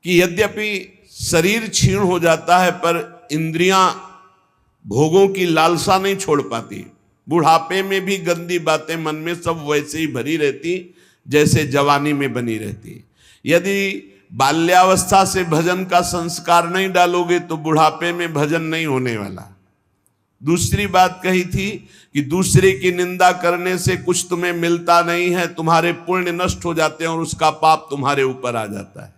कि यद्यपि शरीर क्षीण हो जाता है पर इंद्रियां भोगों की लालसा नहीं छोड़ पाती। बुढ़ापे में भी गंदी बातें मन में सब वैसे ही भरी रहती जैसे जवानी में बनी रहती। यदि बाल्यावस्था से भजन का संस्कार नहीं डालोगे तो बुढ़ापे में भजन नहीं होने वाला। दूसरी बात कही थी कि दूसरे की निंदा करने से कुछ तुम्हें मिलता नहीं है, तुम्हारे पुण्य नष्ट हो जाते हैं और उसका पाप तुम्हारे ऊपर आ जाता है।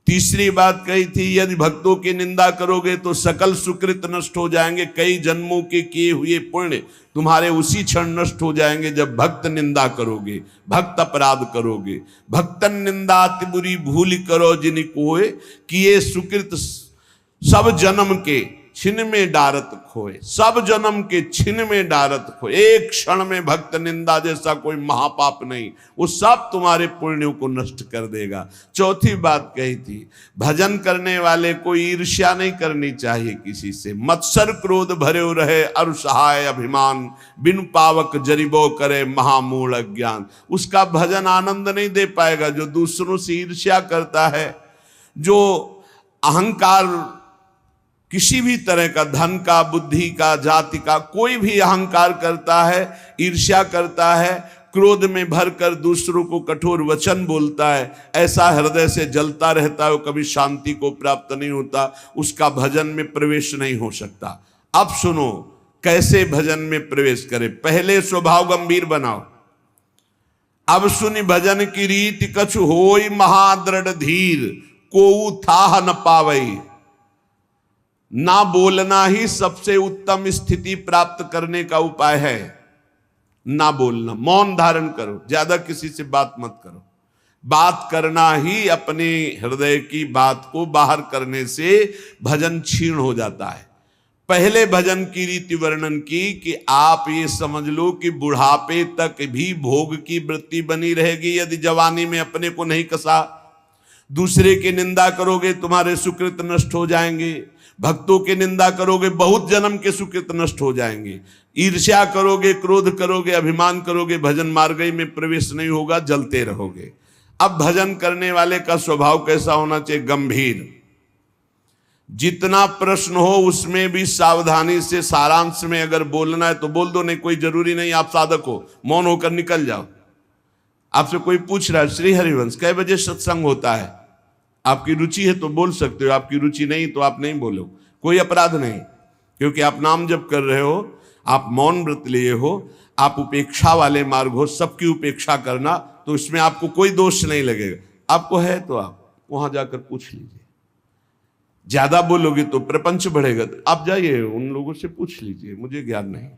तीसरी बात कही थी यदि भक्तों की निंदा करोगे तो सकल सुकृत नष्ट हो जाएंगे, कई जन्मों के किए हुए पुण्य तुम्हारे उसी क्षण नष्ट हो जाएंगे जब भक्त निंदा करोगे, भक्त अपराध करोगे। भक्तन निंदा अति बुरी भूल करो जिन कोय, किए सुकृत सब जन्म के छिन में डारत खोए। सब जन्म के छिन में डारत खोए। एक क्षण में भक्त निंदा जैसा कोई महापाप नहीं, वो सब तुम्हारे पुण्यों को नष्ट कर देगा। चौथी बात कही थी भजन करने वाले को ईर्ष्या नहीं करनी चाहिए किसी से। मत्सर क्रोध भरे रहे अरु सहाय अभिमान, बिन पावक जरिबो करे महामूढ़ अज्ञान। उसका भजन आनंद नहीं दे पाएगा। जो दूसरों से ईर्ष्या करता है, जो अहंकार किसी भी तरह का, धन का, बुद्धि का, जाति का, कोई भी अहंकार करता है, ईर्ष्या करता है, क्रोध में भरकर दूसरों को कठोर वचन बोलता है, ऐसा हृदय से जलता रहता है, वो कभी शांति को प्राप्त नहीं होता, उसका भजन में प्रवेश नहीं हो सकता। अब सुनो कैसे भजन में प्रवेश करें। पहले स्वभाव गंभीर बनाओ। अब सुनि भजन की रीति कछु होई महादृढ़ धीर, कोऊ थाह न पावई। ना बोलना ही सबसे उत्तम स्थिति प्राप्त करने का उपाय है। ना बोलना, मौन धारण करो, ज्यादा किसी से बात मत करो। बात करना ही अपने हृदय की बात को बाहर करने से भजन क्षीण हो जाता है। पहले भजन की रीति वर्णन की कि आप ये समझ लो कि बुढ़ापे तक भी भोग की वृत्ति बनी रहेगी यदि जवानी में अपने को नहीं कसा। दूसरे की निंदा करोगे तुम्हारे सुकृत नष्ट हो जाएंगे। भक्तों की निंदा करोगे बहुत जन्म के सुकृत नष्ट हो जाएंगे। ईर्ष्या करोगे, क्रोध करोगे, अभिमान करोगे, भजन मार्ग में प्रवेश नहीं होगा, जलते रहोगे। अब भजन करने वाले का स्वभाव कैसा होना चाहिए? गंभीर। जितना प्रश्न हो उसमें भी सावधानी से, सारांश में अगर बोलना है तो बोल दो, नहीं कोई जरूरी नहीं आप साधक हो, मौन होकर निकल जाओ। आपसे कोई पूछ रहा है श्री हरिवंश कै बजे सत्संग होता है, आपकी रुचि है तो बोल सकते हो, आपकी रुचि नहीं तो आप नहीं बोलो, कोई अपराध नहीं, क्योंकि आप नाम जप कर रहे हो, आप मौन व्रत लिए हो, आप उपेक्षा वाले मार्ग हो, सबकी उपेक्षा करना, तो इसमें आपको कोई दोष नहीं लगेगा। आपको है तो आप वहां जाकर पूछ लीजिए। ज्यादा बोलोगे तो प्रपंच बढ़ेगा, तो आप जाइए उन लोगों से पूछ लीजिए, मुझे ज्ञान नहीं,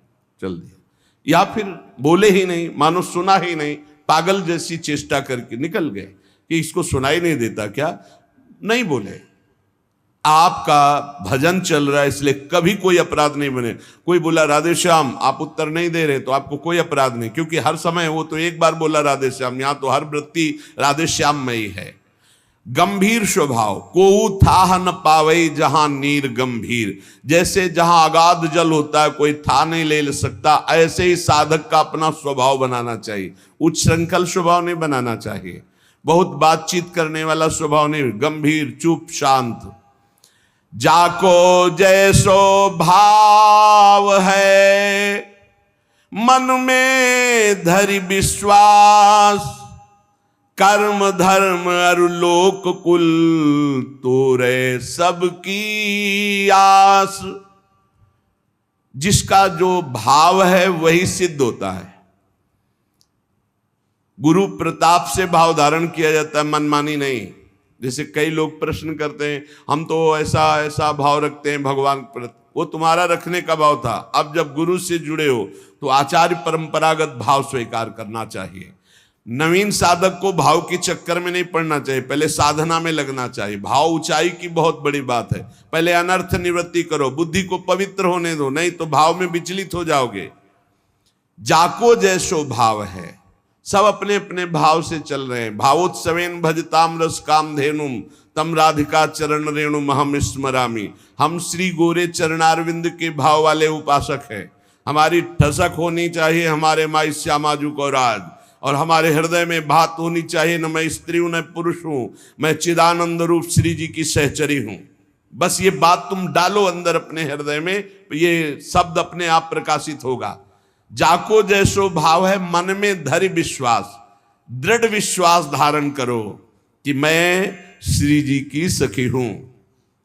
चल दिया। या फिर बोले ही नहीं, मानो सुना ही नहीं, पागल जैसी चेष्टा करके निकल गए कि इसको सुनाई नहीं देता क्या, नहीं बोले। आपका भजन चल रहा है इसलिए कभी कोई अपराध नहीं बने। कोई बोला राधे श्याम, आप उत्तर नहीं दे रहे तो आपको कोई अपराध नहीं, क्योंकि हर समय वो तो एक बार बोला राधे श्याम, यहां तो हर वृत्ति राधे श्याम में ही है। गंभीर स्वभाव, कोऊ थाह न पावई जहां नीर गंभीर। जैसे जहां अगाध जल होता है कोई था नहीं ले सकता, ऐसे ही साधक का अपना स्वभाव बनाना चाहिए। उच्छृंखल स्वभाव नहीं बनाना चाहिए, बहुत बातचीत करने वाला स्वभाव नहीं, गंभीर, चुप, शांत। जाको जैसो भाव है मन में धरि विश्वास, कर्म धर्म अरु लोक कुल तोरे सबकी आस। जिसका जो भाव है वही सिद्ध होता है। गुरु प्रताप से भाव धारण किया जाता है, मनमानी नहीं। जैसे कई लोग प्रश्न करते हैं हम तो ऐसा ऐसा भाव रखते हैं भगवान पर, वो तुम्हारा रखने का भाव था। अब जब गुरु से जुड़े हो तो आचार्य परंपरागत भाव स्वीकार करना चाहिए। नवीन साधक को भाव के चक्कर में नहीं पड़ना चाहिए, पहले साधना में लगना चाहिए। भाव ऊंचाई की बहुत बड़ी बात है। पहले अनर्थ निवृत्ति करो, बुद्धि को पवित्र होने दो, नहीं तो भाव में विचलित हो जाओगे। जाको जैसो भाव है, सब अपने अपने भाव से चल रहे हैं। भावोत्सवेन भजताम रस काम धेनुम तम राधिका चरण रेणु महम स्मरामी। हम श्री गोरे चरणारविंद के भाव वाले उपासक हैं। हमारी ठसक होनी चाहिए हमारे माई श्यामाजू को राज। और हमारे हृदय में बात होनी चाहिए, न मैं स्त्री हूं न पुरुष हूं, मैं चिदानंद रूप श्री जी की सहचरी हूं। बस ये बात तुम डालो अंदर अपने हृदय में, ये शब्द अपने आप प्रकाशित होगा। जाको जैसो भाव है मन में धरि विश्वास, दृढ़ विश्वास धारण करो कि मैं श्री जी की सखी हूं,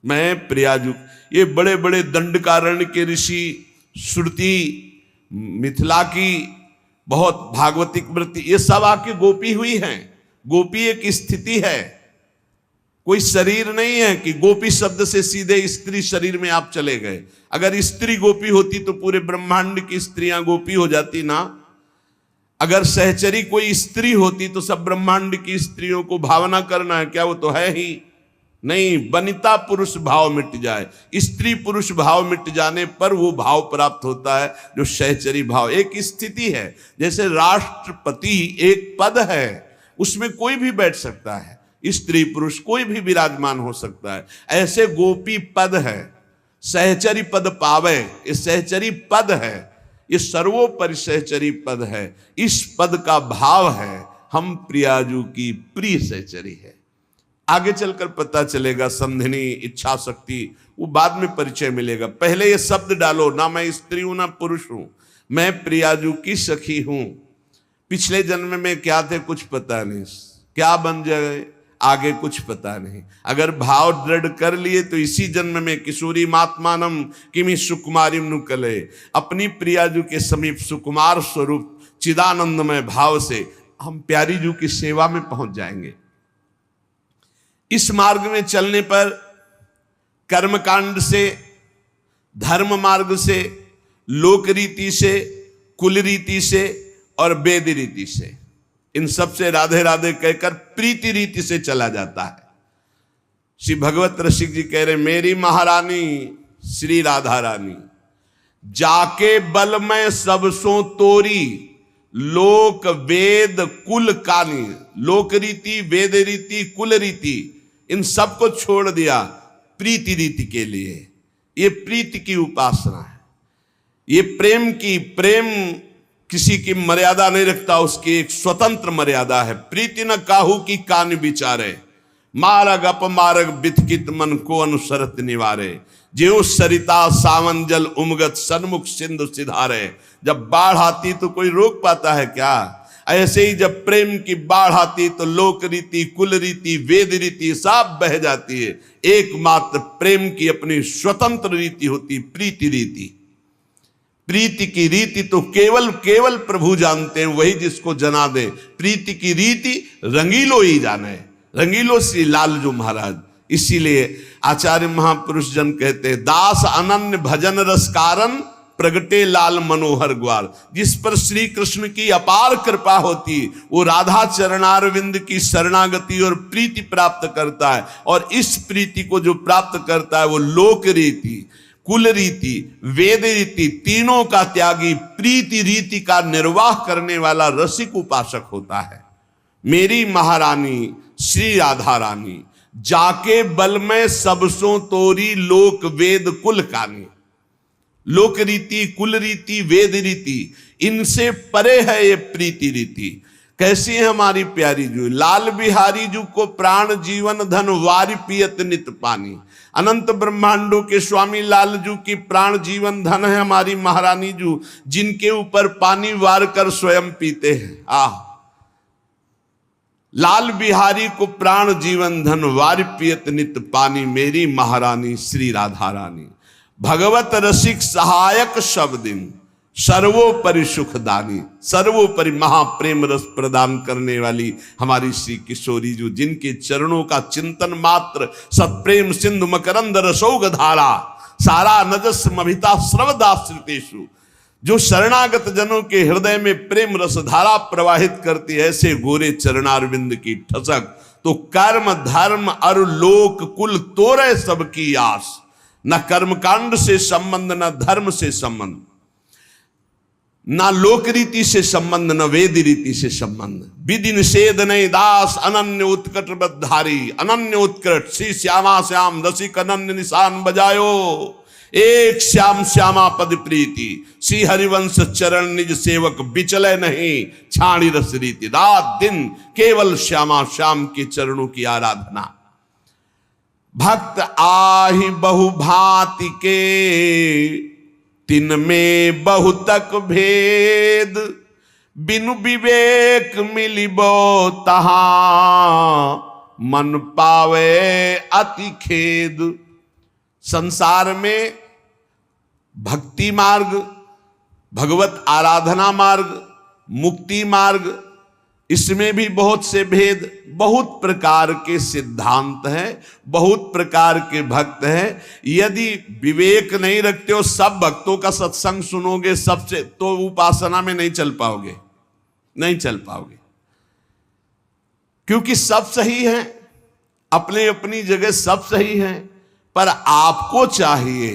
मैं प्रियाजू। ये बड़े बड़े दंडकारण्य के ऋषि, श्रुति, मिथिला की बहुत भागवतिक वृत्ति, ये सब आपकी गोपी हुई हैं। गोपी एक स्थिति है, कोई शरीर नहीं है कि गोपी शब्द से सीधे स्त्री शरीर में आप चले गए। अगर स्त्री गोपी होती तो पूरे ब्रह्मांड की स्त्रियां गोपी हो जाती ना। अगर सहचरी कोई स्त्री होती तो सब ब्रह्मांड की स्त्रियों को भावना करना है क्या? वो तो है ही नहीं। वनिता पुरुष भाव मिट जाए, स्त्री पुरुष भाव मिट जाने पर वो भाव प्राप्त होता है जो सहचरी भाव। एक स्थिति है, जैसे राष्ट्रपति एक पद है, उसमें कोई भी बैठ सकता है, स्त्री पुरुष कोई भी विराजमान हो सकता है। ऐसे गोपी पद है, सहचरी पद पावे, ये सहचरी पद है, ये सर्वोपरि सहचरी पद है। इस पद का भाव है हम प्रियाजू की प्रिय सहचरी है। आगे चलकर पता चलेगा संधिनी, इच्छा शक्ति, वो बाद में परिचय मिलेगा। पहले ये शब्द डालो, ना मैं स्त्री हूं ना पुरुष हूं, मैं प्रियाजू की सखी हूं। पिछले जन्म में क्या थे कुछ पता नहीं, क्या बन जाए आगे कुछ पता नहीं। अगर भाव दृढ़ कर लिए तो इसी जन्म में किशोरी मात्मानम किमि सुकुमारिम नुकले, अपनी प्रियाजू के समीप सुकुमार स्वरूप चिदानंदमय भाव से हम प्यारी जू की सेवा में पहुंच जाएंगे। इस मार्ग में चलने पर कर्मकांड से, धर्म मार्ग से, लोक रीति से, कुल रीति से और वेद रीति से, इन सब से राधे राधे कहकर प्रीति रीति से चला जाता है। श्री भगवत रसिक जी कह रहे, मेरी महारानी श्री राधा रानी, जाके बल में सबसों तोरी, लोक वेद कुल कानी। लोक रीति, वेद रीति, कुल रीति, इन सब को छोड़ दिया प्रीति रीति के लिए। ये प्रीति की उपासना है, ये प्रेम की, प्रेम किसी की मर्यादा नहीं रखता, उसकी एक स्वतंत्र मर्यादा है। प्रीति न काहू की कान विचारे, मारग अपमारग बिथकित मन को अनुसरत निवारे। ज्यों सरिता सावन जल उमगत सन्मुख सिंधु सिधारे। जब बाढ़ आती तो कोई रोक पाता है क्या? ऐसे ही जब प्रेम की बाढ़ आती तो लोक रीति, कुल रीति, वेद रीति सब बह जाती है। एकमात्र प्रेम की अपनी स्वतंत्र रीति होती, प्रीति रीति। प्रीति की रीति तो केवल केवल प्रभु जानते हैं, वही जिसको जना दे। प्रीति की रीति रंगीलो ही जाने, रंगीलो श्री लालजू महाराज। इसीलिए आचार्य महापुरुष जन कहते हैं, दास अनन्य भजन रस कारण प्रगटे लाल मनोहर ग्वार। जिस पर श्री कृष्ण की अपार कृपा होती, वो राधा चरणारविंद की शरणागति और प्रीति प्राप्त करता है। और इस प्रीति को जो प्राप्त करता है वो लोक रीति, कुल रीति, वेद रीति, तीनों का त्यागी, प्रीति रीति का निर्वाह करने वाला रसिक उपासक होता है। मेरी महारानी श्री राधा रानी, जाके बल में सबसों तोरी, लोक वेद कुल कानी। लोक रीति, कुल रीति, वेद रीति, इनसे परे है ये प्रीति रीति। कैसी है हमारी प्यारी जू? लाल बिहारी जू को प्राण जीवन धन वारि पियत नित पानी। अनंत ब्रह्मांडों के स्वामी लाल जू की प्राण जीवन धन है हमारी महारानी जू, जिनके ऊपर पानी वार कर स्वयं पीते हैं। लाल बिहारी को प्राण जीवन धन वारि पियत नित पानी, मेरी महारानी श्री राधा रानी। भगवत रसिक सहायक शब्दिन, सर्वोपरि सुखदानी। सर्वोपरि महाप्रेम रस प्रदान करने वाली हमारी श्री किशोरी जू, जिनके चरणों का चिंतन मात्र सत्प्रेम सिंधु मकरंद रसौग धारा, सारा नजस्मभिता श्रवदाश्रितेषु, जो शरणागत जनों के हृदय में प्रेम रस धारा प्रवाहित करती है, ऐसे गोरे चरणारविंद की ठसक। तो कर्म धर्म अरु लोक कुल तोरे सबकी आस। न कर्मकांड से संबंध, न धर्म से संबंध, ना लोक रीति से संबंध, न वेद रीति से संबंध। विधि निषेध नहीं दास अनन्य उत्कट बधारी। अनन्य उत्कट श्री श्यामा श्याम रसिक अनन्य निशान बजायो। एक श्याम श्यामा पद प्रीति, श्री हरिवंश चरण निज सेवक, बिचले नहीं छाणी रस रीति। रात दिन केवल श्यामा श्याम के चरणों की आराधना। भक्त आहि बहु भांति के, तिन में बहुतक भेद, बिनु विवेक मिलिबो तहां, मन पावे अति खेद। संसार में भक्ति मार्ग, भगवत आराधना मार्ग, मुक्ति मार्ग, इसमें भी बहुत से भेद, बहुत प्रकार के सिद्धांत हैं, बहुत प्रकार के भक्त हैं। यदि विवेक नहीं रखते हो, सब भक्तों का सत्संग सुनोगे सबसे, तो उपासना में नहीं चल पाओगे, नहीं चल पाओगे। क्योंकि सब सही हैं, अपने अपनी जगह सब सही हैं, पर आपको चाहिए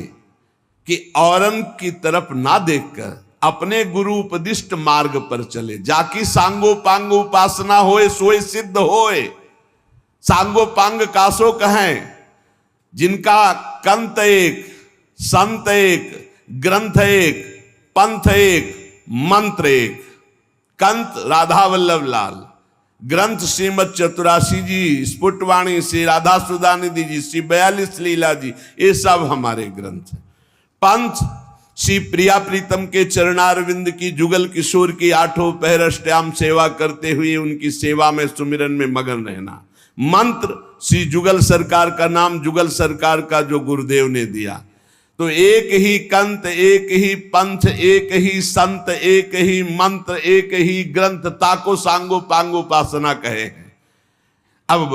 कि औरन की तरफ ना देखकर अपने गुरु उपदिष्ट मार्ग पर चले। जाकी सांगो पांग उपासना होए सोए सिद्ध होए। सांगो पांग कासो कहें, जिनका कंत एक, संत एक, ग्रंथ एक, पंथ एक, मंत्र एक। कंत राधा वल्लभ लाल, ग्रंथ श्रीमद चतुरासी जी, स्फुटवाणी श्री राधा सुधानिधि जी, श्री 42 लीला जी, ये सब हमारे ग्रंथ हैं। पंथ श्री प्रिया प्रीतम के चरणारविंद की, जुगल किशोर की 8 पहर अष्टयाम सेवा करते हुए उनकी सेवा में सुमिरन में मगन रहना। मंत्र श्री जुगल सरकार का नाम, जुगल सरकार का जो गुरुदेव ने दिया। तो एक ही कंत, एक ही पंथ, एक ही संत, एक ही मंत्र, एक ही ग्रंथ, ताको सांगो पांगो उपासना कहे हैं। अब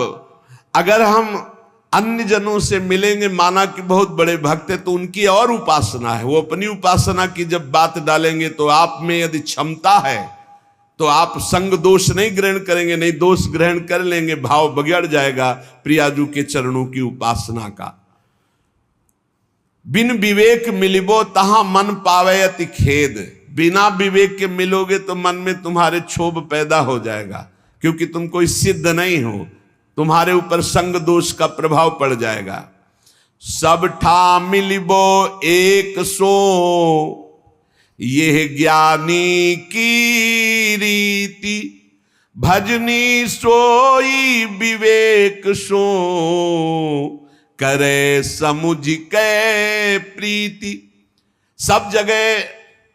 अगर हम अन्य जनों से मिलेंगे, माना कि बहुत बड़े भक्त है, तो उनकी और उपासना है, वो अपनी उपासना की जब बात डालेंगे तो आप में यदि क्षमता है तो आप संग दोष नहीं ग्रहण करेंगे, नहीं दोष ग्रहण कर लेंगे, भाव बिगड़ जाएगा प्रियाजू के चरणों की उपासना का। बिन विवेक मिलिबो तहां मन पावे अति खेद। बिना विवेक के मिलोगे तो मन में तुम्हारे क्षोभ पैदा हो जाएगा, क्योंकि तुम कोई सिद्ध नहीं हो, तुम्हारे ऊपर संग दोष का प्रभाव पड़ जाएगा। सब ठा मिलिबो एक सो, यह ज्ञानी की रीति, भजनी सोई विवेक सो, करे समुझ के प्रीति। सब जगह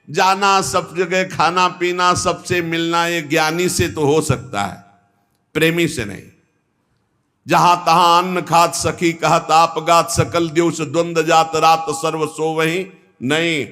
जाना, सब जगह खाना पीना, सबसे मिलना, ये ज्ञानी से तो हो सकता है, प्रेमी से नहीं। जहां तहां अन्न खात सखी कहत, आप गात सकल दिवस द्वंद जात, रात सर्व सो वही नहीं।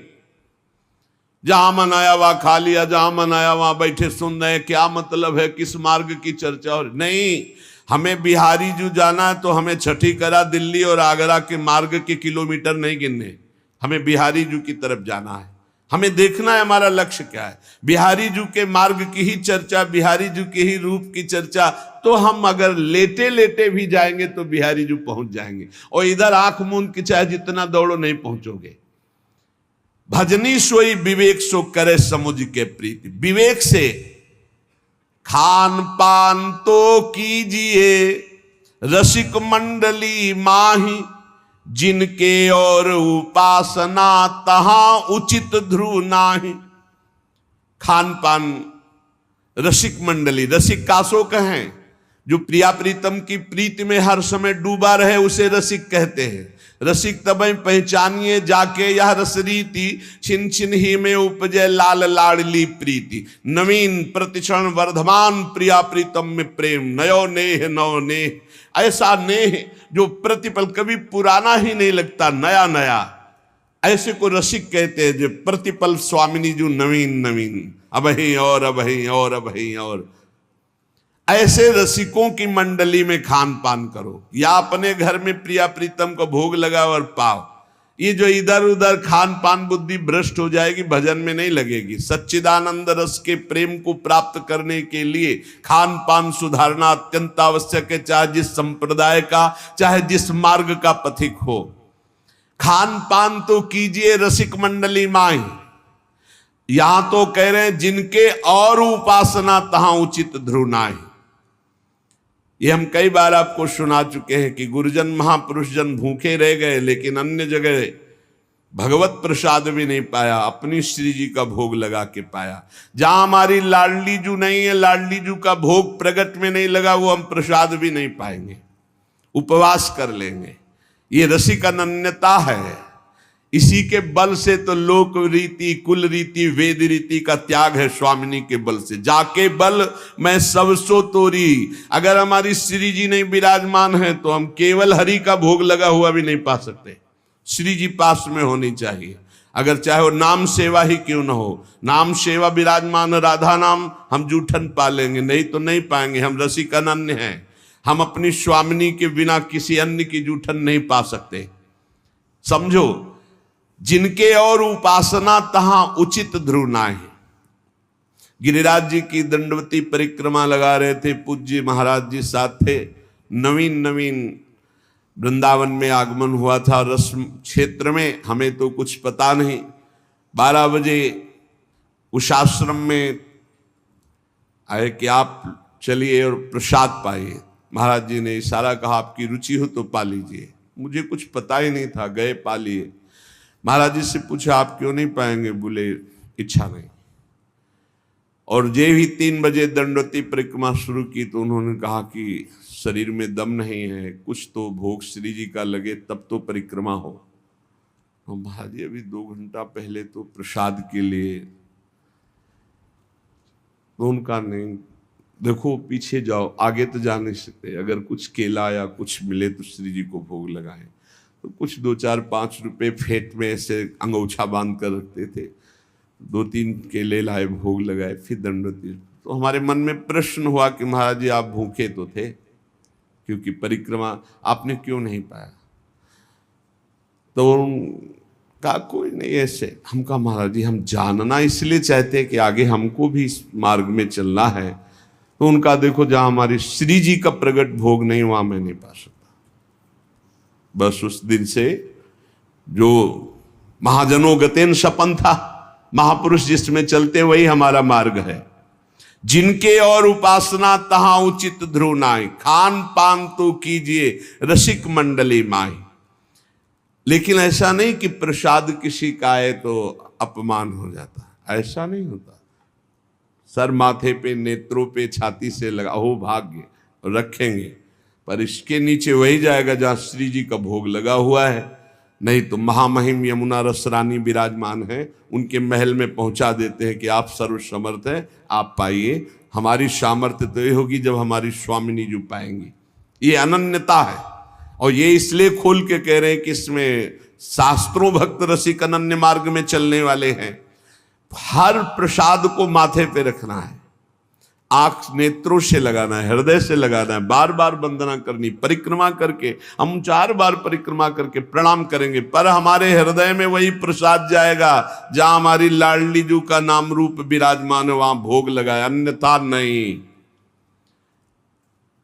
जहां मन आया वहां खा लिया, जहां मन आया वहां बैठे सुन रहे, क्या मतलब है, किस मार्ग की चर्चा हो नहीं। हमें बिहारी जू जाना है तो हमें छठी करा दिल्ली और आगरा के मार्ग के किलोमीटर नहीं गिनने, हमें बिहारी जू की तरफ जाना है। हमें देखना है हमारा लक्ष्य क्या है। बिहारी जू के मार्ग की ही चर्चा, बिहारी जू के ही रूप की चर्चा, तो हम अगर लेटे लेटे भी जाएंगे तो बिहारी जू पहुंच जाएंगे, और इधर आंख मूंद के चाहे जितना दौड़ो नहीं पहुंचोगे। भजनी सोई विवेक सो करे समुझ के प्रीति। विवेक से खान पान तो कीजिए, रसिक मंडली माही, जिनके और उपासना तहां उचित ध्रुव नाही। खान पान, रसिक मंडली, रसिक कासो कहें, जो प्रिया प्रीतम की प्रीति में हर समय डूबा रहे उसे रसिक कहते हैं। रसिक तबई पहचानिए जाके यह रसरीति, छिन छिन ही में उपजय लाल लाडली प्रीति। नवीन प्रतिक्षण वर्धमान प्रिया प्रीतम में प्रेम, नयो नेह नव नेह। ऐसा नेह जो प्रतिपल कभी पुराना ही नहीं लगता, नया नया, ऐसे को रसिक कहते हैं। जो प्रतिपल स्वामिनी जो नवीन नवीन, अब ही और अब ही और अब ही और, ऐसे रसिकों की मंडली में खान पान करो, या अपने घर में प्रिया प्रीतम को भोग लगाओ और पाओ। ये जो इधर उधर खान पान बुद्धि भ्रष्ट हो जाएगी, भजन में नहीं लगेगी। सच्चिदानंद रस के प्रेम को प्राप्त करने के लिए खान पान सुधारना अत्यंत आवश्यक है, चाहे जिस संप्रदाय का, चाहे जिस मार्ग का पथिक हो। खान पान तो कीजिए रसिक मंडली माही, यहां तो कह रहे हैं जिनके और उपासना तहां उचित ध्रुव नाहि। ये हम कई बार आपको सुना चुके हैं कि गुरुजन महापुरुष जन भूखे रह गए, लेकिन अन्य जगह भगवत प्रसाद भी नहीं पाया, अपनी श्री जी का भोग लगा के पाया। जहां हमारी लाडली जू नहीं है, लाडली जू का भोग प्रगट में नहीं लगा, वो हम प्रसाद भी नहीं पाएंगे, उपवास कर लेंगे। ये रसिक अनन्यता है। इसी के बल से तो लोक रीति, कुल रीति, वेद रीति का त्याग है स्वामिनी के बल से। जाके बल मैं सब सो तोरी। अगर हमारी श्री जी नहीं विराजमान है तो हम केवल हरि का भोग लगा हुआ भी नहीं पा सकते। श्री जी पास में होनी चाहिए, अगर चाहे वो नाम सेवा ही क्यों ना हो। नाम सेवा विराजमान राधा नाम हम जूठन पा लेंगे, नहीं तो नहीं पाएंगे। हम रसिक अनन्य हैं, हम अपनी स्वामिनी के बिना किसी अन्य की जूठन नहीं पा सकते। समझो, जिनके और उपासना तहां उचित ध्रुव नाहि। गिरिराज जी की दंडवती परिक्रमा लगा रहे थे, पूज्य महाराज जी साथ थे। नवीन वृंदावन में आगमन हुआ था, रस्म क्षेत्र में, हमें तो कुछ पता नहीं। 12 बजे उस आश्रम में आए कि आप चलिए और प्रसाद पाइए। महाराज जी ने इशारा कहा, आपकी रुचि हो तो पा लीजिए। मुझे कुछ पता ही नहीं था, गए पा लिए। महाराज जी से पूछा, आप क्यों नहीं पाएंगे? बोले, इच्छा नहीं। और जे ही 3 बजे दंडवती परिक्रमा शुरू की तो उन्होंने कहा कि शरीर में दम नहीं है, कुछ तो भोग श्री जी का लगे तब तो परिक्रमा हो। और महाराज जी अभी 2 घंटा पहले तो प्रसाद के लिए, तो उनका नहीं, देखो पीछे जाओ, आगे तो जा नहीं सकते। अगर कुछ केला या कुछ मिले तो श्री जी को भोग लगाएं। तो कुछ 2, 4, 5 रुपए फेंट में ऐसे अंगोछा बांध कर रखते थे। 2-3 केले लाए, भोग लगाए, फिर दंडवती। तो हमारे मन में प्रश्न हुआ कि महाराज जी आप भूखे तो थे, क्योंकि परिक्रमा आपने क्यों नहीं पाया? तो कहा कोई नहीं ऐसे। हम कहा महाराज जी हम जानना इसलिए चाहते हैं कि आगे हमको भी इस मार्ग में चलना है। तो उनका देखो, जहां हमारी श्री जी का प्रगट भोग नहीं, वहां मैं नहीं पा सकता। बस उस दिन से जो महाजनों गतेन सपन था, महापुरुष जिसमें चलते वही हमारा मार्ग है। जिनके और उपासना तहां उचित ध्रुव नाहि, खान पान तो कीजिए रसिक मंडली माही। लेकिन ऐसा नहीं कि प्रसाद किसी का आए तो अपमान हो जाता, ऐसा नहीं होता। सर माथे पे, नेत्रों पे, छाती से लगा हो भाग्य रखेंगे, पर इसके नीचे वही जाएगा जहां श्री जी का भोग लगा हुआ है। नहीं तो महामहिम यमुना रस रानी विराजमान है, उनके महल में पहुंचा देते हैं कि आप सर्वसमर्थ हैं, आप पाइए। हमारी सामर्थ्य तो ये होगी जब हमारी स्वामिनी जो पाएंगी। ये अनन्यता है। और ये इसलिए खोल के कह रहे हैं कि इसमें शास्त्रों भक्त रसिक अनन्य मार्ग में चलने वाले हैं। हर प्रसाद को माथे पे रखना है, आंख नेत्रों से लगाना है, हृदय से लगाना है, बार बार वंदना करनी। परिक्रमा करके हम 4 बार परिक्रमा करके प्रणाम करेंगे, पर हमारे हृदय में वही प्रसाद जाएगा जहां हमारी लाडली जू का नाम रूप विराजमान है, वहां भोग लगाए, अन्यथा नहीं।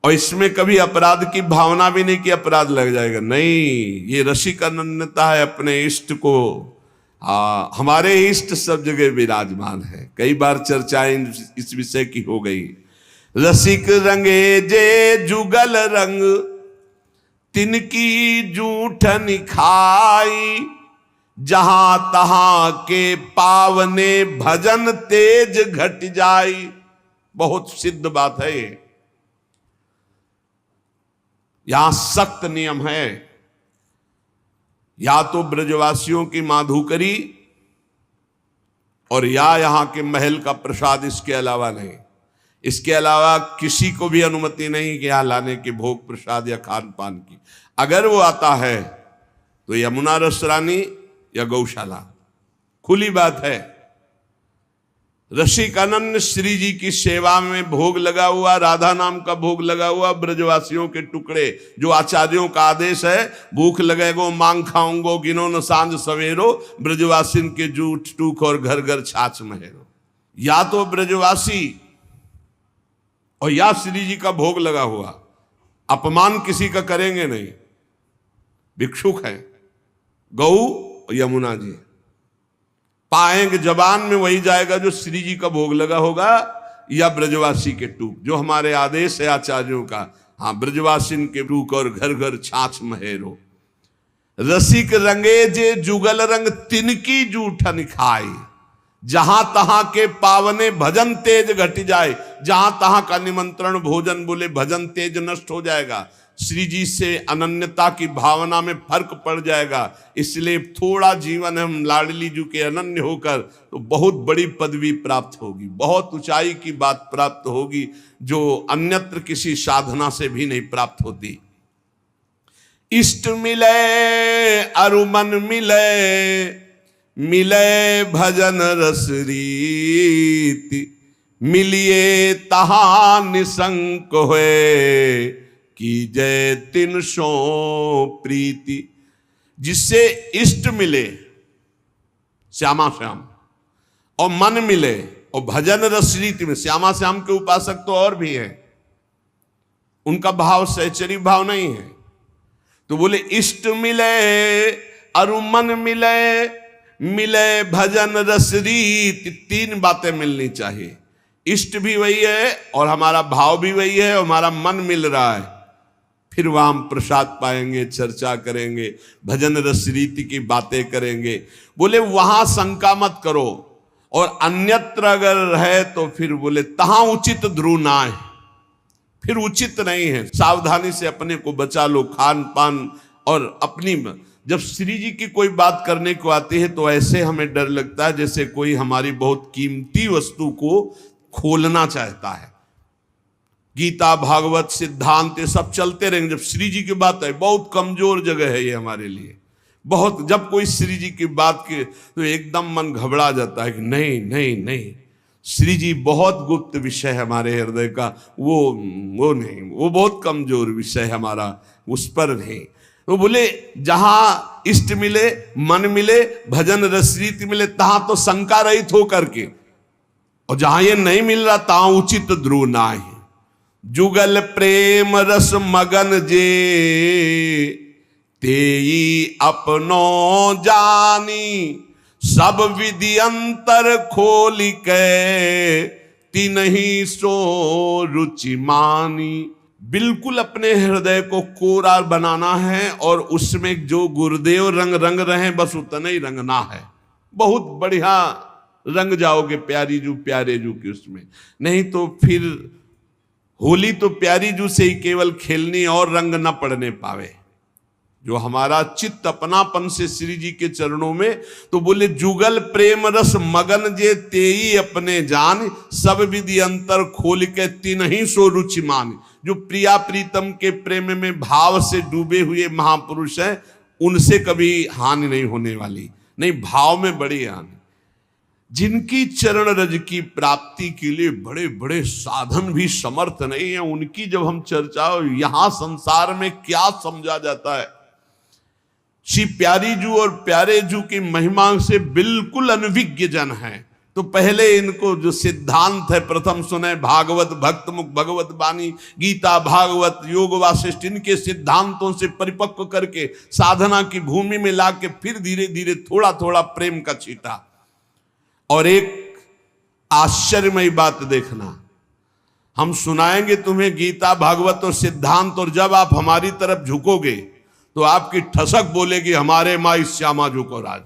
और इसमें कभी अपराध की भावना भी नहीं कि अपराध लग जाएगा, नहीं। ये रसिक अनन्यता है, अपने इष्ट को। हमारे इष्ट सब जगह विराजमान है। कई बार चर्चाएं इस विषय की हो गई। रसिक रंगे जे जुगल रंग, तिनकी जूठन खाई, जहां तहां के पावने भजन तेज घट जाई। बहुत सिद्ध बात है ये। यहां सख्त नियम है, या तो ब्रजवासियों की माधुकरी और या यहां के महल का प्रसाद, इसके अलावा नहीं। इसके अलावा किसी को भी अनुमति नहीं कि यहां लाने के भोग प्रसाद या खान पान की। अगर वो आता है तो यमुना रस रानी या गौशाला, खुली बात है। रसिक अनन्य श्री जी की सेवा में भोग लगा हुआ, राधा नाम का भोग लगा हुआ, ब्रजवासियों के टुकड़े, जो आचार्यों का आदेश है, भूख लगेगो मांग खाऊंगो, गिनो न सांझ सवेरो, ब्रजवासिन के जूठ टूक और घर घर छाछ महेरो। या तो ब्रजवासी और या श्री जी का भोग लगा हुआ, अपमान किसी का करेंगे नहीं। भिक्षुक है, गौ यमुना जी पाएंगे, जबान में वही जाएगा जो श्री जी का भोग लगा होगा, या ब्रजवासी के टूक, जो हमारे आदेश है आचार्यों का। हाँ, ब्रजवासिन के टूक और घर घर छाछ महेरो। रसिक रंगे जे जुगल रंग तिनकी जूठन खाए। जहां तहां के पावने भजन तेज घट जाए। जहां तहां का निमंत्रण भोजन बोले भजन तेज नष्ट हो जाएगा। श्री जी से अनन्यता की भावना में फर्क पड़ जाएगा। इसलिए थोड़ा जीवन हम लाडली जी के अनन्य होकर तो बहुत बड़ी पदवी प्राप्त होगी, बहुत ऊंचाई की बात प्राप्त होगी, जो अन्यत्र किसी साधना से भी नहीं प्राप्त होती। इष्ट मिले अरुमन मिले, मिले भजन रस रीति। मिलिए तहा निसंक होए, की जय तिन सो प्रीति। जिससे इष्ट मिले श्यामा श्याम और मन मिले और भजन रस रीति में, श्यामा श्याम के उपासक तो और भी हैं, उनका भाव सहचरी भाव नहीं है। तो बोले इष्ट मिले अरु मन मिले, मिले भजन रस रीति। तीन बातें मिलनी चाहिए। इष्ट भी वही है और हमारा भाव भी वही है और हमारा मन मिल रहा है, फिर वहां हम प्रसाद पाएंगे, चर्चा करेंगे, भजन रस रीति की बातें करेंगे। बोले वहां शंका मत करो, और अन्यत्र अगर है तो फिर बोले तहां उचित ध्रुव ना है, फिर उचित नहीं है। सावधानी से अपने को बचा लो, खान पान और अपनी। जब श्री जी की कोई बात करने को आती है तो ऐसे हमें डर लगता है जैसे कोई हमारी बहुत कीमती वस्तु को खोलना चाहता है। गीता भागवत सिद्धांत ये सब चलते रहेंगे, जब श्री जी की बात है बहुत कमजोर जगह है ये हमारे लिए। बहुत जब कोई श्री जी की बात की तो एकदम मन घबरा जाता है कि नहीं नहीं नहीं, श्री जी बहुत गुप्त विषय है हमारे हृदय का, वो नहीं, वो बहुत कमजोर विषय है हमारा, उस पर नहीं। तो बोले जहां इष्ट मिले, मन मिले, भजन रस रीति मिले, तहां तो शंका रहित हो करके, और जहां ये नहीं मिल रहा तहां उचित ध्रुव ना है। जुगल प्रेम रस मगन जे, तेई अपनो जानी। सब विधि अंतर खोल के, तिनहि सो रुचि मानी। बिल्कुल अपने हृदय को कोरा बनाना है और उसमें जो गुरुदेव रंग रंग रहे बस उतना ही रंगना है। बहुत बढ़िया रंग जाओगे प्यारी जू प्यारे जू की उसमें, नहीं तो फिर होली तो प्यारी जू से ही केवल खेलनी और रंग न पड़ने पावे। जो हमारा चित्त अपनापन से श्री जी के चरणों में, तो बोले जुगल प्रेम रस मगन जे, तेई अपने जान। सब विधि अंतर खोल के, तिनहि सो रुचि मान। जो प्रिया प्रीतम के प्रेम में भाव से डूबे हुए महापुरुष हैं, उनसे कभी हानि नहीं होने वाली, नहीं भाव में बड़ी हानि। जिनकी चरण रज की प्राप्ति के लिए बड़े बड़े साधन भी समर्थ नहीं है, उनकी जब हम चर्चा यहां संसार में क्या समझा जाता है। श्री प्यारी जू और प्यारे जू की महिमा से बिल्कुल अनभिज्ञ जन है, तो पहले इनको जो सिद्धांत है प्रथम सुने। भागवत भक्त मुख भगवत बानी, गीता भागवत योग वासिष्ठ, इनके सिद्धांतों से परिपक्व करके साधना की भूमि में लाके फिर धीरे धीरे थोड़ा थोड़ा प्रेम का छींटा। और एक आश्चर्यमयी बात देखना, हम सुनाएंगे तुम्हें गीता भागवत और सिद्धांत, और जब आप हमारी तरफ झुकोगे तो आपकी ठसक बोलेगी हमारे माई श्यामा झुको राज।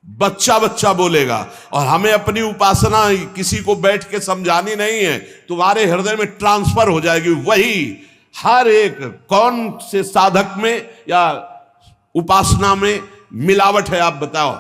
बच्चा बच्चा बोलेगा। और हमें अपनी उपासना किसी को बैठ के समझानी नहीं है, तुम्हारे हृदय में ट्रांसफर हो जाएगी वही। हर एक कौन से साधक में या उपासना में मिलावट है आप बताओ?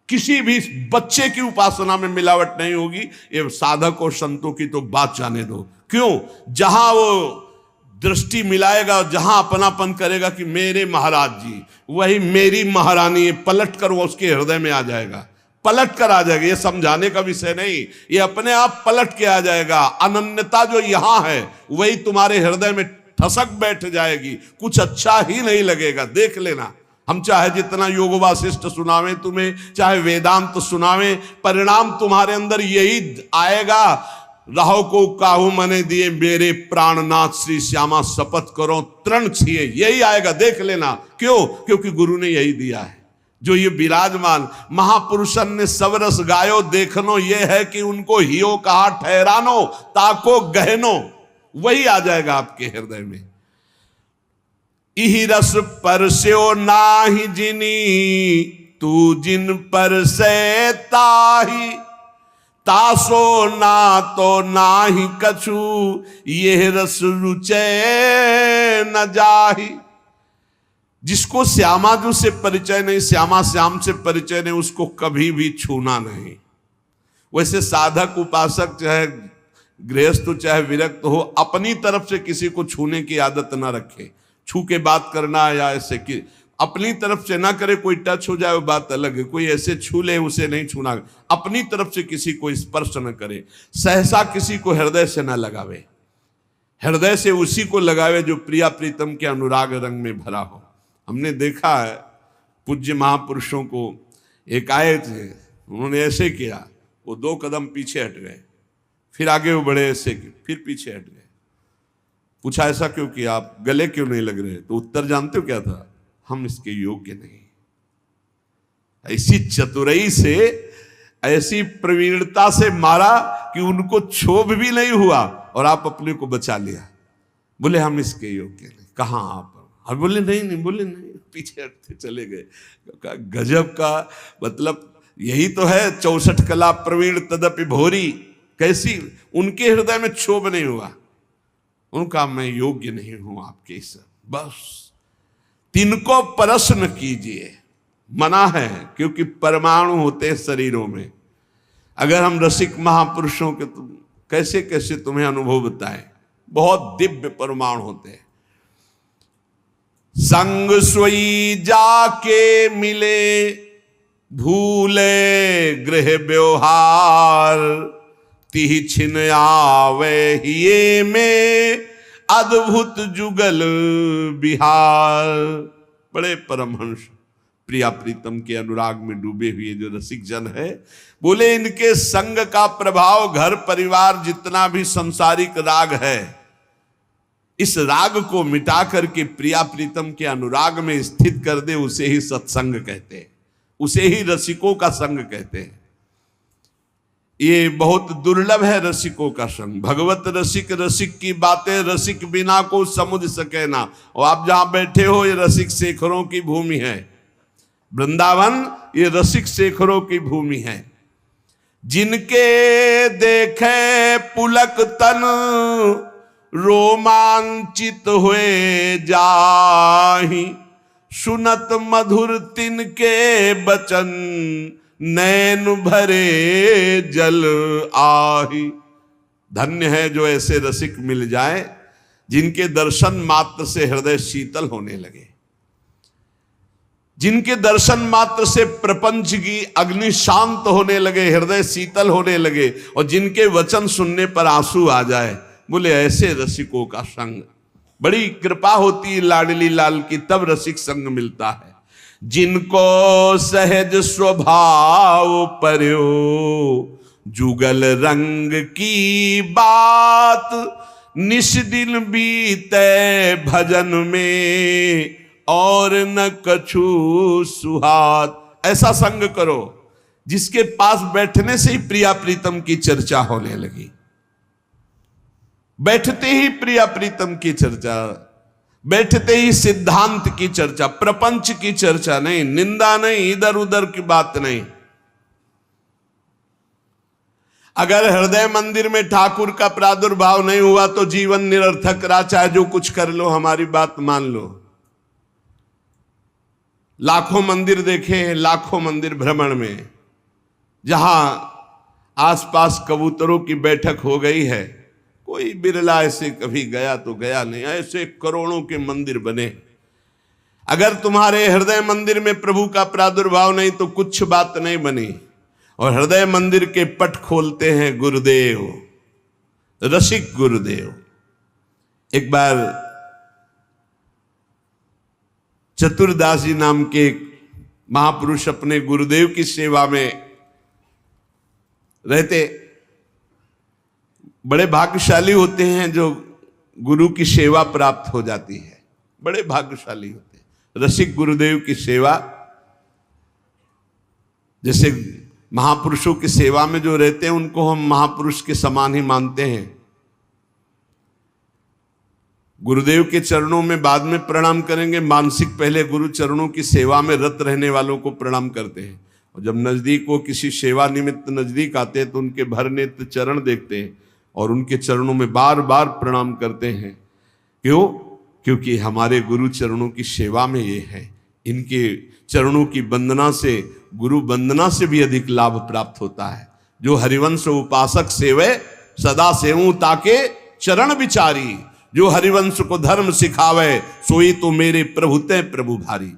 किसी भी बच्चे की उपासना में मिलावट नहीं होगी। ये साधक और संतों की तो बात जाने दो। क्यों? जहां वो दृष्टि मिलाएगा और जहां अपनापन करेगा कि मेरे महाराज जी, वही मेरी महारानी है, पलट कर वो उसके हृदय में आ जाएगा, पलट कर आ जाएगा। ये समझाने का विषय नहीं, ये अपने आप पलट के आ जाएगा। अनन्यता जो यहां है वही तुम्हारे हृदय में ठसक बैठ जाएगी, कुछ अच्छा ही नहीं लगेगा। देख लेना, हम चाहे जितना योग वासिष्ठ सुनावें तुम्हें, चाहे वेदांत सुनावें, परिणाम तुम्हारे अंदर यही आएगा। राहो को काहू मने दिए, मेरे प्राणनाथ श्री श्यामा शपथ करो तृण छिए, यही आएगा। देख लेना। क्यों? क्योंकि गुरु ने यही दिया है। जो ये विराजमान महापुरुषन ने सब रस गायो देखनो, ये है कि उनको हियो कहा ठहरानो, ताको गहनो, वही आ जाएगा आपके हृदय में। इहि रस परस्यो नाही जिनी, तू जिन पर से ताही, तासो ना तो नाही कछु, यह रस रुचे न जाही। जिसको श्यामाजू से परिचय नहीं, श्यामा श्याम से परिचय नहीं, उसको कभी भी छूना नहीं। वैसे साधक उपासक चाहे गृहस्थ चाहे विरक्त हो, अपनी तरफ से किसी को छूने की आदत ना रखे। छू के बात करना या ऐसे कि अपनी तरफ से ना करे, कोई टच हो जाए वो बात अलग है, कोई ऐसे छू ले उसे नहीं छूना। अपनी तरफ से किसी को स्पर्श न करे, सहसा किसी को हृदय से ना लगावे, हृदय से उसी को लगावे जो प्रिया प्रीतम के अनुराग रंग में भरा हो। हमने देखा है पूज्य महापुरुषों को, एक आए थे, उन्होंने ऐसे किया, वो 2 कदम पीछे हट गए, फिर आगे वो बढ़े, ऐसे किए, फिर पीछे हट गए। पूछा ऐसा क्यों किया, आप गले क्यों नहीं लग रहे? तो उत्तर जानते हो क्या था? हम इसके योग्य नहीं। ऐसी चतुराई से, ऐसी प्रवीणता से मारा कि उनको क्षोभ भी नहीं हुआ और आप अपने को बचा लिया। बोले हम इसके योग्य नहीं। कहां आप? और बोले नहीं, बोले नहीं, पीछे हटते चले गए। गजब का मतलब यही तो है 64 कला प्रवीण तदपि भोरी। कैसी उनके हृदय में क्षोभ नहीं हुआ, उनका मैं योग्य नहीं हूं आपके इस, बस तिनको परस न कीजिए, मना है, क्योंकि परमाणु होते हैं शरीरों में। अगर हम रसिक महापुरुषों के तो कैसे कैसे तुम्हें अनुभव बताएं, बहुत दिव्य परमाणु होते हैं। संग सोई जाके मिले, भूले गृह व्यवहार, तिहि छिन आवे हिये में, अद्भुत जुगल बिहार। बड़े परमहंस प्रिया प्रीतम के अनुराग में डूबे हुए जो रसिक जन है, बोले इनके संग का प्रभाव घर परिवार जितना भी संसारिक राग है, इस राग को मिटा करके प्रिया प्रीतम के अनुराग में स्थित कर दे, उसे ही सत्संग कहते हैं, उसे ही रसिकों का संग कहते हैं। ये बहुत दुर्लभ है रसिकों का संग। भगवत रसिक, रसिक की बातें रसिक बिना को समझ सके ना। और आप जहां बैठे हो ये रसिक शेखरों की भूमि है, वृंदावन ये रसिक शेखरों की भूमि है। जिनके देखे पुलक तन, रोमांचित हुए जाहि, सुनत मधुर तिनके बचन, नैन भरे जल आही। धन्य है जो ऐसे रसिक मिल जाए, जिनके दर्शन मात्र से हृदय शीतल होने लगे, जिनके दर्शन मात्र से प्रपंच की अग्नि शांत होने लगे, हृदय शीतल होने लगे, और जिनके वचन सुनने पर आंसू आ जाए। बोले ऐसे रसिकों का संग, बड़ी कृपा होती है लाडली लाल की, तब रसिक संग मिलता है। जिनको सहज स्वभाव पर्यो, जुगल रंग की बात, निश दिन बीते भजन में, और न कछु सुहात। ऐसा संग करो जिसके पास बैठने से ही प्रिया प्रीतम की चर्चा होने लगी, बैठते ही प्रिया प्रीतम की चर्चा, बैठते ही सिद्धांत की चर्चा, प्रपंच की चर्चा नहीं, निंदा नहीं, इधर उधर की बात नहीं। अगर हृदय मंदिर में ठाकुर का प्रादुर्भाव नहीं हुआ तो जीवन निरर्थक रहा, चाहे जो कुछ कर लो, हमारी बात मान लो। लाखों मंदिर देखे हैं, लाखों मंदिर भ्रमण में, जहां आसपास कबूतरों की बैठक हो गई है, कोई बिरला ऐसे कभी गया तो गया नहीं, ऐसे करोड़ों के मंदिर बने। अगर तुम्हारे हृदय मंदिर में प्रभु का प्रादुर्भाव नहीं तो कुछ बात नहीं बनी। और हृदय मंदिर के पट खोलते हैं गुरुदेव, रसिक गुरुदेव। एक बार चतुरदास जी नाम के एक महापुरुष अपने गुरुदेव की सेवा में रहते। बड़े भाग्यशाली होते हैं जो गुरु की सेवा प्राप्त हो जाती है, बड़े भाग्यशाली होते हैं। रसिक गुरुदेव की सेवा, जैसे महापुरुषों की सेवा में जो रहते हैं उनको हम महापुरुष के समान ही मानते हैं। गुरुदेव के चरणों में बाद में प्रणाम करेंगे, मानसिक पहले गुरु चरणों की सेवा में रत रहने वालों को प्रणाम करते हैं। और जब नजदीक वो किसी सेवा निमित्त नजदीक आते हैं तो उनके भर नेत्र चरण देखते हैं और उनके चरणों में बार बार प्रणाम करते हैं। क्यों? क्योंकि हमारे गुरु चरणों की सेवा में ये है। इनके चरणों की वंदना से, गुरु वंदना से भी अधिक लाभ प्राप्त होता है। जो हरिवंश उपासक सेवे सदा सेवूं ताके चरण विचारी, जो हरिवंश को धर्म सिखावे सोई तो मेरे प्रभु ते प्रभु भारी।